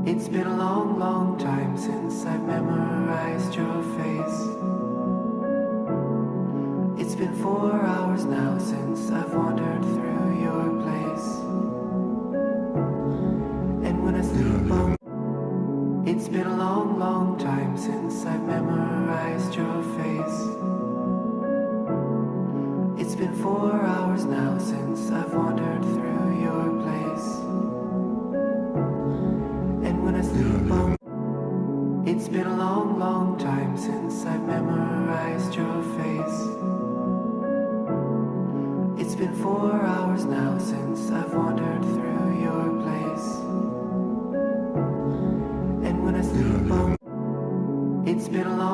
It's been a long, long time since I've memorized your face. It's been 4 hours now since I've wandered through your place. And when I sleep on, it's been a long, long time since I've memorized your face. It's been 4 hours now since I've wandered through your place. And when I sleep on, it's been a long, long time since I've memorized your face. It's been 4 hours now since I've wandered through your place. And when I sleep on, it's been a long